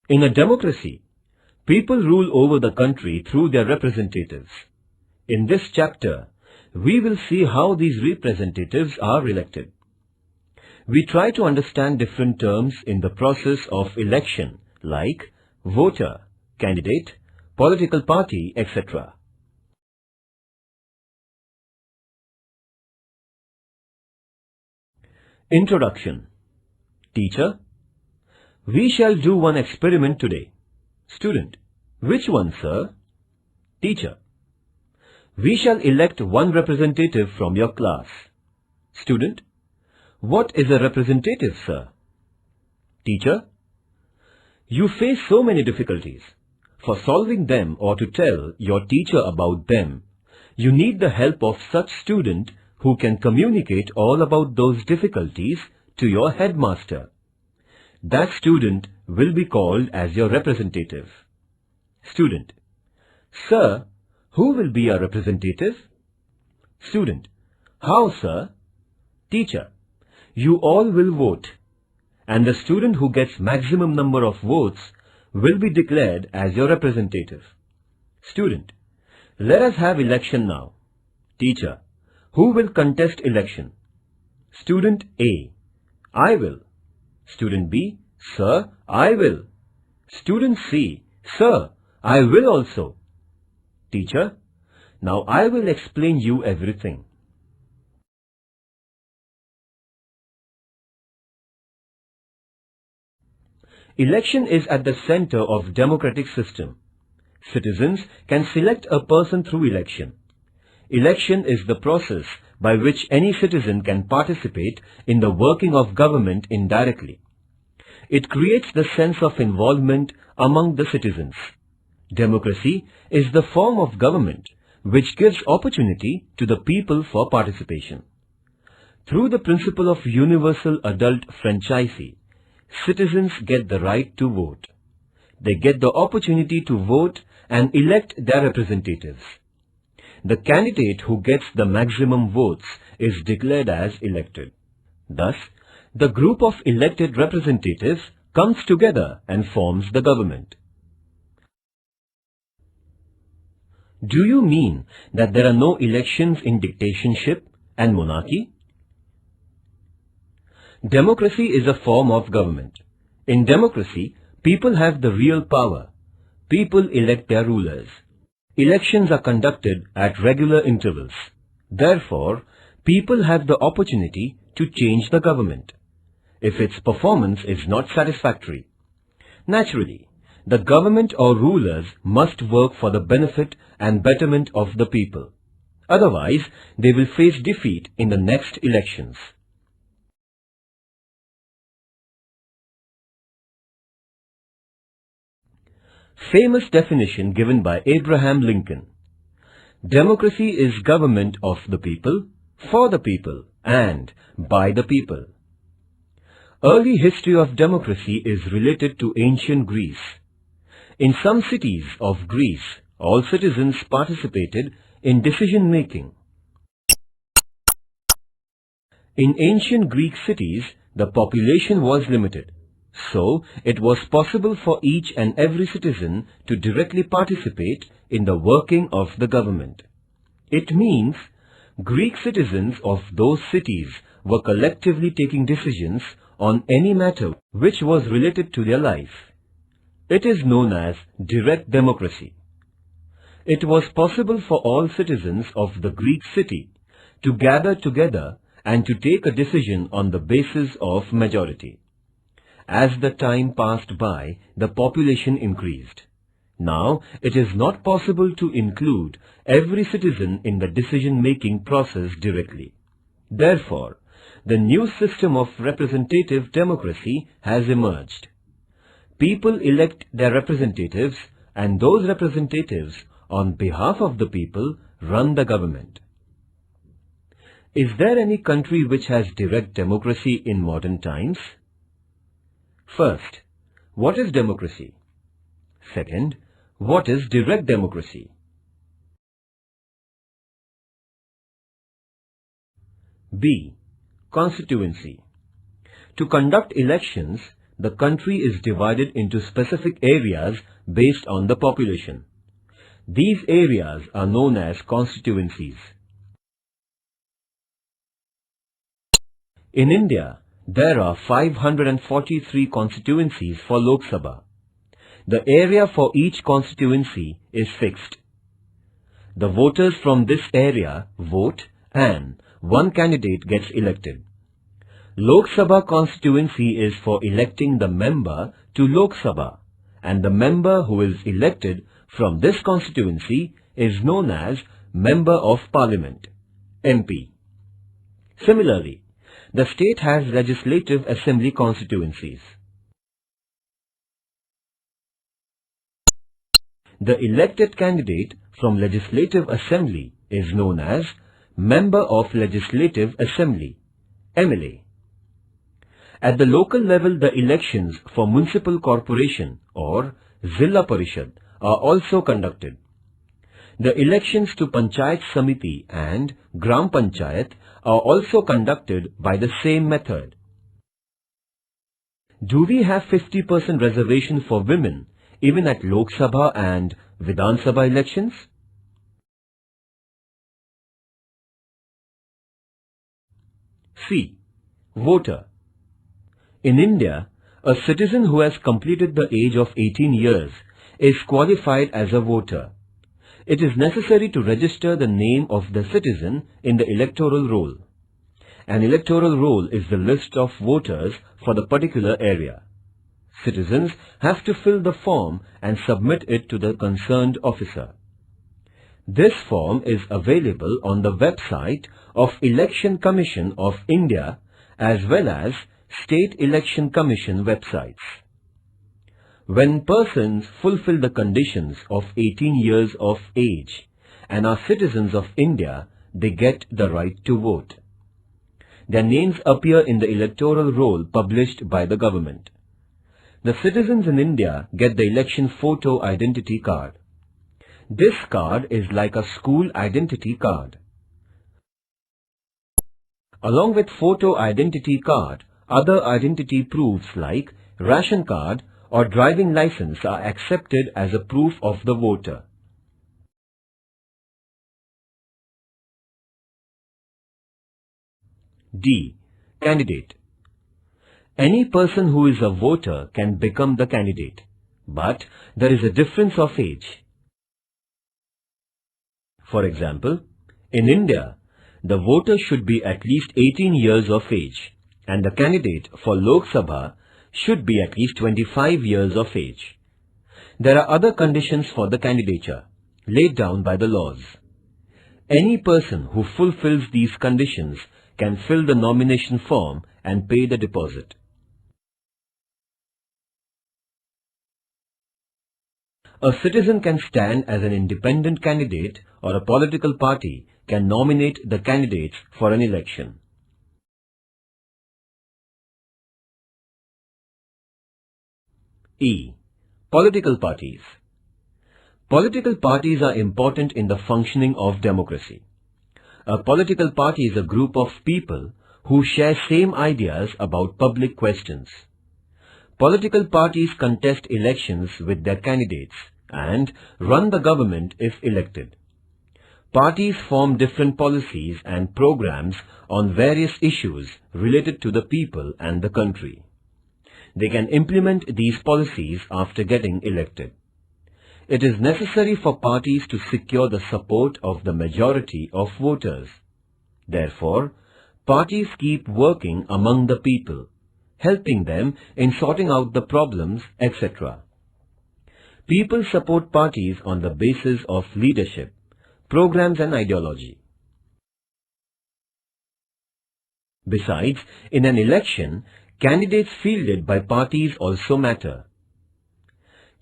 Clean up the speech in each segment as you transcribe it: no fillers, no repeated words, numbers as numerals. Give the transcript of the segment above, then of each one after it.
In a democracy, people rule over the country through their representatives. In this chapter, we will see how these representatives are elected. We try to understand different terms in the process of election like voter, candidate, political party, etc. Introduction. Teacher, we shall do one experiment today. Student, which one, sir? Teacher, we shall elect one representative from your class. Student, what is a representative, sir? Teacher, you face so many difficulties. For solving them or to tell your teacher about them, you need the help of such student who can communicate all about those difficulties to your headmaster. That student will be called as your representative. Student, sir, who will be our representative? Student, how, sir? Teacher, you all will vote, and the student who gets maximum number of votes will be declared as your representative. Student, let us have election now. Teacher, who will contest election? Student A, I will. Student B, sir, I will. Student C, sir, I will also. Teacher, now I will explain you everything. Election is at the center of democratic system. Citizens can select a person through election. Election is the process by which any citizen can participate in the working of government indirectly. It creates the sense of involvement among the citizens. Democracy is the form of government which gives opportunity to the people for participation. Through the principle of universal adult franchise, citizens get the right to vote. They get the opportunity to vote and elect their representatives. The candidate who gets the maximum votes is declared as elected. Thus, the group of elected representatives comes together and forms the government. Do you mean that there are no elections in dictatorship and monarchy? Democracy is a form of government. In democracy, people have the real power. People elect their rulers. Elections are conducted at regular intervals. Therefore, people have the opportunity to change the government if its performance is not satisfactory. Naturally, the government or rulers must work for the benefit and betterment of the people. Otherwise, they will face defeat in the next elections. Famous definition given by Abraham Lincoln. Democracy is government of the people, for the people, and by the people. Early history of democracy is related to ancient Greece. In some cities of Greece, all citizens participated in decision-making. In ancient Greek cities, the population was limited. So, it was possible for each and every citizen to directly participate in the working of the government. It means Greek citizens of those cities were collectively taking decisions on any matter which was related to their life. It is known as direct democracy. It was possible for all citizens of the Greek city to gather together and to take a decision on the basis of majority. As the time passed by, the population increased. Now, it is not possible to include every citizen in the decision-making process directly. Therefore, the new system of representative democracy has emerged. People elect their representatives, and those representatives, on behalf of the people, run the government. Is there any country which has direct democracy in modern times? First, what is democracy? Second, what is direct democracy? B. Constituency. To conduct elections, the country is divided into specific areas based on the population. These areas are known as constituencies. In India, there are 543 constituencies for Lok Sabha. The area for each constituency is fixed. The voters from this area vote and one candidate gets elected. Lok Sabha constituency is for electing the member to Lok Sabha, and the member who is elected from this constituency is known as Member of Parliament, MP. Similarly, the state has Legislative Assembly constituencies. The elected candidate from Legislative Assembly is known as Member of Legislative Assembly, MLA. At the local level, the elections for Municipal Corporation or Zilla Parishad are also conducted. The elections to Panchayat Samiti and Gram Panchayat are also conducted by the same method. Do we have 50% reservation for women even at Lok Sabha and Vidhan Sabha elections? C. Voter. In India, a citizen who has completed the age of 18 years is qualified as a voter. It is necessary to register the name of the citizen in the electoral roll. An electoral roll is the list of voters for the particular area. Citizens have to fill the form and submit it to the concerned officer. This form is available on the website of Election Commission of India as well as State Election Commission websites. When persons fulfill the conditions of 18 years of age and are citizens of India, they get the right to vote. Their names appear in the electoral roll published by the government. The citizens in India get the election photo identity card. This card is like a school identity card. Along with photo identity card, other identity proofs like ration card or driving license are accepted as a proof of the voter. D. Candidate. Any person who is a voter can become the candidate, but there is a difference of age. For example, in India, the voter should be at least 18 years of age and the candidate for Lok Sabha should be at least 25 years of age. There are other conditions for the candidature laid down by the laws. Any person who fulfills these conditions can fill the nomination form and pay the deposit. A citizen can stand as an independent candidate or a political party can nominate the candidates for an election. E. Political parties. Political parties are important in the functioning of democracy. A political party is a group of people who share same ideas about public questions. Political parties contest elections with their candidates and run the government if elected. Parties form different policies and programs on various issues related to the people and the country. They can implement these policies after getting elected. It is necessary for parties to secure the support of the majority of voters. Therefore, parties keep working among the people, helping them in sorting out the problems, etc. People support parties on the basis of leadership, programs and ideology. Besides, in an election, candidates fielded by parties also matter.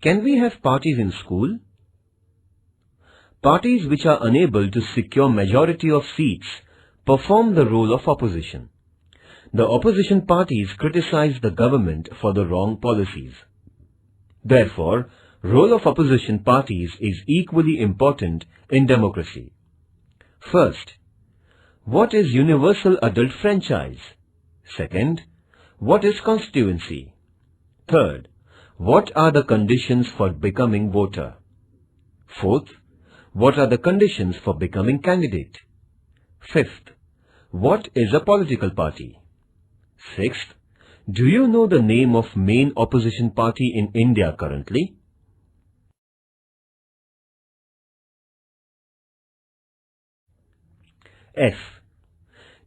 Can we have parties in school? Parties which are unable to secure majority of seats perform the role of opposition. The opposition parties criticize the government for the wrong policies. Therefore, role of opposition parties is equally important in democracy. First, what is universal adult franchise? Second, what is constituency? Third, what are the conditions for becoming voter? Fourth, what are the conditions for becoming candidate? Fifth, what is a political party? Sixth, do you know the name of main opposition party in India currently? F.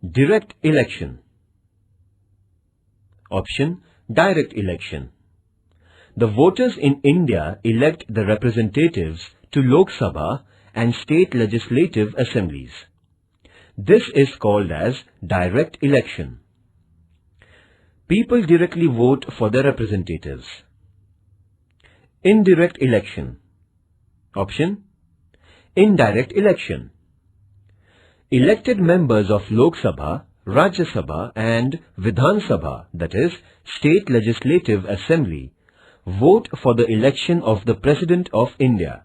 Direct election. Option, direct election. The voters in India elect the representatives to Lok Sabha and state legislative assemblies. This is called as direct election. People directly vote for their representatives. Indirect election. Option, indirect election. Elected members of Lok Sabha, Rajya Sabha and Vidhan Sabha, that is, State Legislative Assembly, vote for the election of the President of India.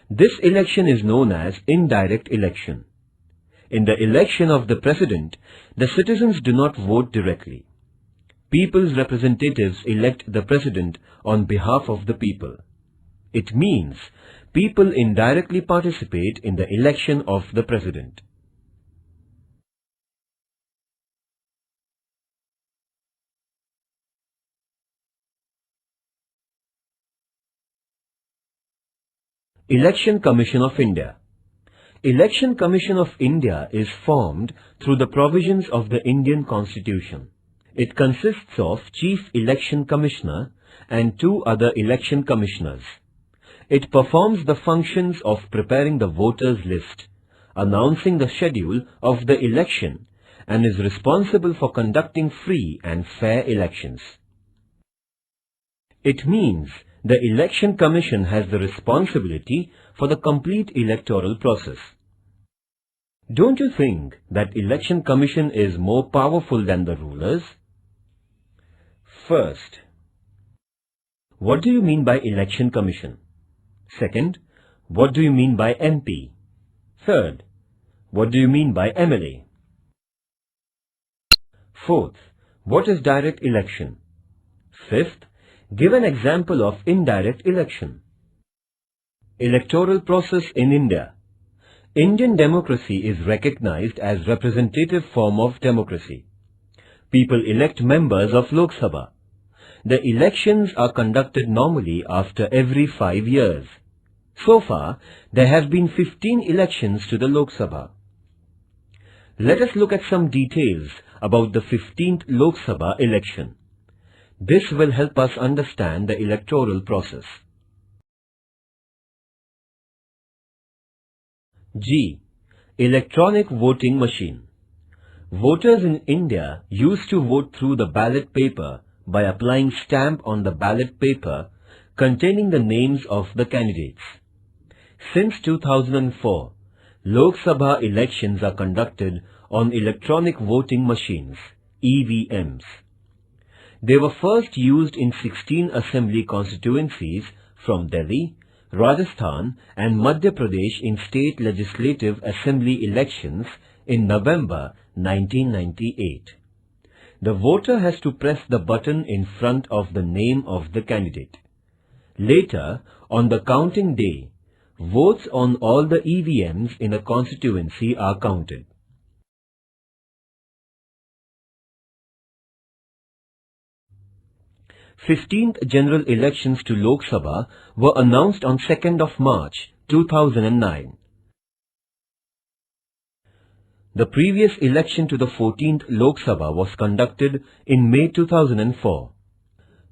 This election is known as indirect election. In the election of the President, the citizens do not vote directly. People's representatives elect the President on behalf of the people. It means people indirectly participate in the election of the President. Election Commission of India. Election Commission of India is formed through the provisions of the Indian Constitution. It consists of Chief Election Commissioner and 2 other election commissioners. It performs the functions of preparing the voters' list, announcing the schedule of the election, and is responsible for conducting free and fair elections. It means the Election Commission has the responsibility for the complete electoral process. Don't you think that Election Commission is more powerful than the rulers? First, what do you mean by Election Commission? Second, what do you mean by MP? Third, what do you mean by MLA? Fourth, what is direct election? Fifth, give an example of indirect election. Electoral process in India. Indian democracy is recognized as representative form of democracy. People elect members of Lok Sabha. The elections are conducted normally after every 5 years. So far, there have been 15 elections to the Lok Sabha. Let us look at some details about the 15th Lok Sabha election. This will help us understand the electoral process. G. Electronic voting machine. Voters in India used to vote through the ballot paper by applying stamp on the ballot paper containing the names of the candidates. Since 2004, Lok Sabha elections are conducted on electronic voting machines, EVMs. They were first used in 16 assembly constituencies from Delhi, Rajasthan and Madhya Pradesh in state legislative assembly elections in November 1998. The voter has to press the button in front of the name of the candidate. Later, on the counting day, votes on all the EVMs in a constituency are counted. 15th general elections to Lok Sabha were announced on 2nd of March 2009. The previous election to the 14th Lok Sabha was conducted in May 2004.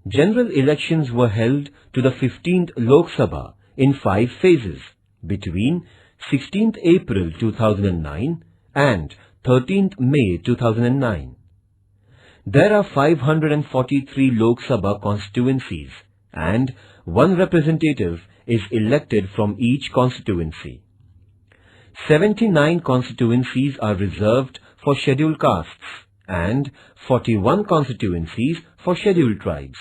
General elections were held to the 15th Lok Sabha in 5 phases between 16th April 2009 and 13th May 2009. There are 543 Lok Sabha constituencies and 1 representative is elected from each constituency. 79 constituencies are reserved for scheduled castes and 41 constituencies for scheduled tribes.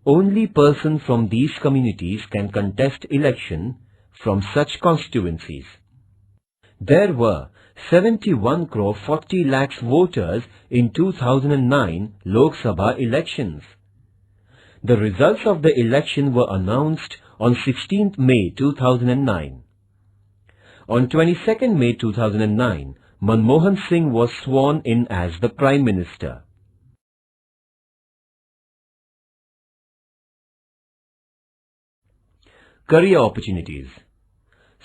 Only persons from these communities can contest election from such constituencies. There were 71 crore 40 lakhs voters in 2009 Lok Sabha elections. The results of the election were announced on 16th May 2009. On 22nd May 2009, Manmohan Singh was sworn in as the Prime Minister. Career opportunities.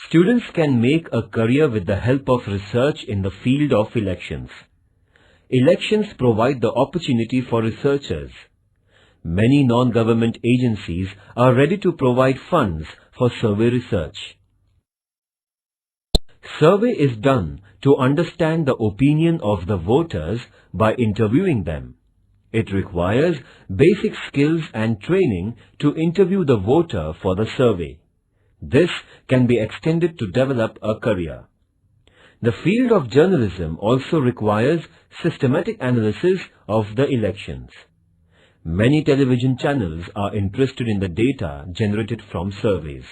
Students can make a career with the help of research in the field of elections. Elections provide the opportunity for researchers. Many non-government agencies are ready to provide funds for survey research. Survey is done to understand the opinion of the voters by interviewing them. It requires basic skills and training to interview the voter for the survey. This can be extended to develop a career. The field of journalism also requires systematic analysis of the elections. Many television channels are interested in the data generated from surveys.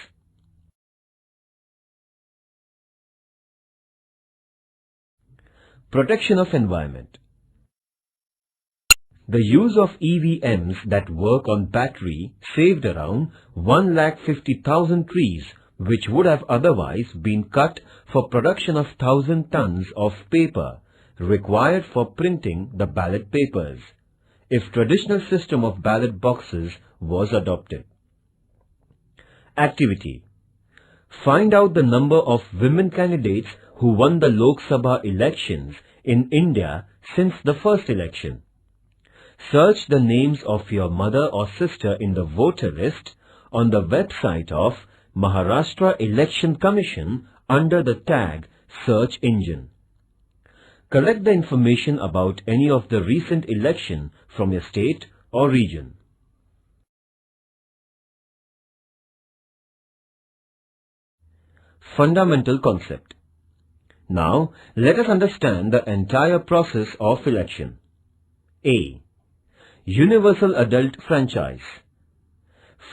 Protection of environment. The use of EVMs that work on battery saved around 1,50,000 trees which would have otherwise been cut for production of 1,000 tons of paper required for printing the ballot papers if traditional system of ballot boxes was adopted. Activity. Find out the number of women candidates who won the Lok Sabha elections in India since the first election. Search the names of your mother or sister in the voter list on the website of Maharashtra Election Commission under the tag Search Engine. Collect the information about any of the recent election from your state or region. Fundamental concept. Now, let us understand the entire process of election. A. Universal adult franchise.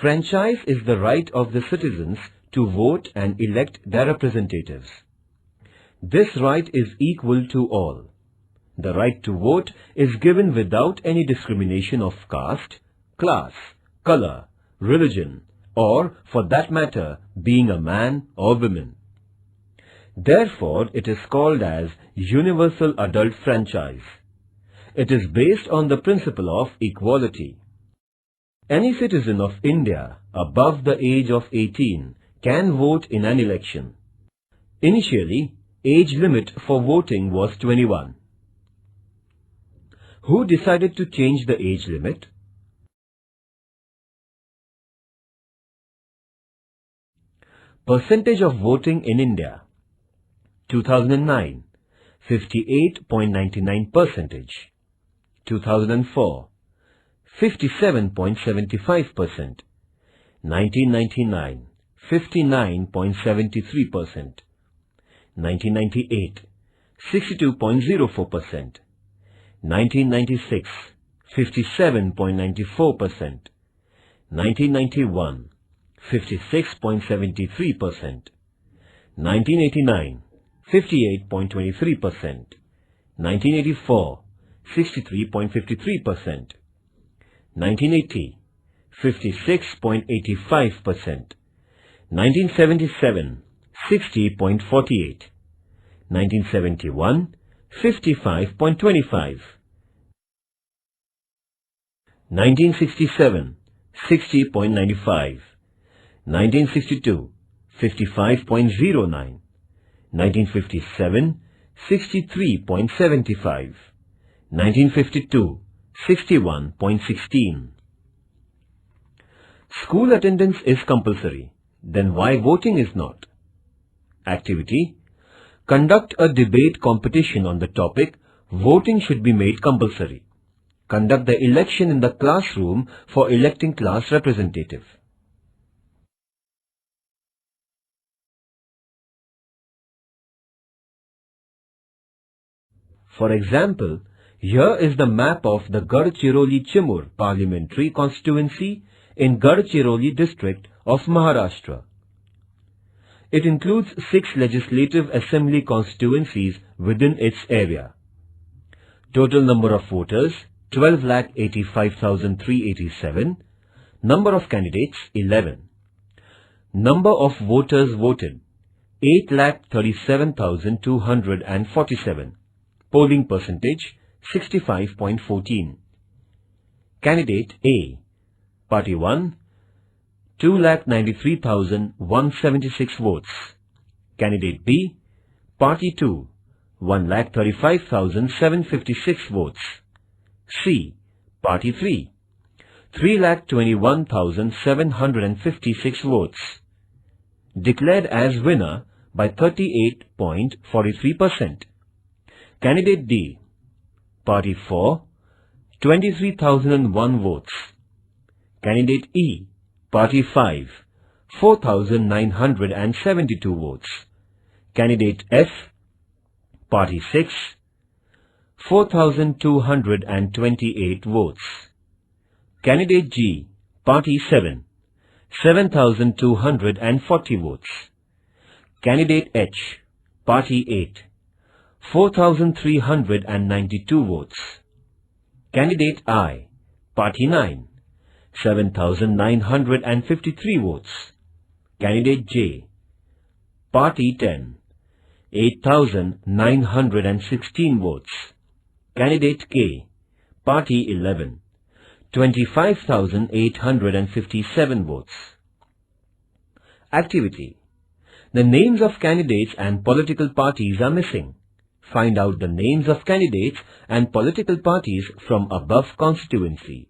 Franchise is the right of the citizens to vote and elect their representatives. This right is equal to all. The right to vote is given without any discrimination of caste, class, color, religion, or, for that matter, being a man or woman. Therefore, it is called as universal adult franchise. It is based on the principle of equality. Any citizen of India above the age of 18 can vote in an election. Initially, age limit for voting was 21. Who decided to change the age limit? Percentage of voting in India. 2009, 58.99%. 2004, 57.75%. 1999, 59.73%. 1998, 62.04%. 1996, 57.94%. 1991, 56.73%. 1989, 58.23%. 1984, 63.53%. 1980, 56.85%. 1977, 60.48. 1971, 55.25. 1967, 60.95. 1962, 55.09. 1957, 63.75. 1952, 61.16. School attendance is compulsory. Then why voting is not? Activity. Conduct a debate competition on the topic voting should be made compulsory. Conduct the election in the classroom for electing class representative. For example, here is the map of the Gadchiroli-Chimur parliamentary constituency in Gadchiroli district of Maharashtra. It includes 6 legislative assembly constituencies within its area. Total number of voters 12,85,387. Number of candidates 11. Number of voters voted 8,37,247. Polling percentage 65.14. Candidate A, Party 1, 2,93,176 votes. Candidate B, Party 2, 1,35,756 votes. C, Party 3, 3,21,756 votes. Declared as winner by 38.43%. Candidate D, Party 4, 23,001 votes. Candidate E, Party 5, 4,972 votes. Candidate F, Party 6, 4,228 votes. Candidate G, Party 7, 7,240 votes. Candidate H, Party 8, 4,392 votes. Candidate I, Party 9, 7,953 votes. Candidate J, Party 10, 8,916 votes. Candidate K, Party 11, 25,857 votes. Activity. The names of candidates and political parties are missing. Find out the names of candidates and political parties from above constituency.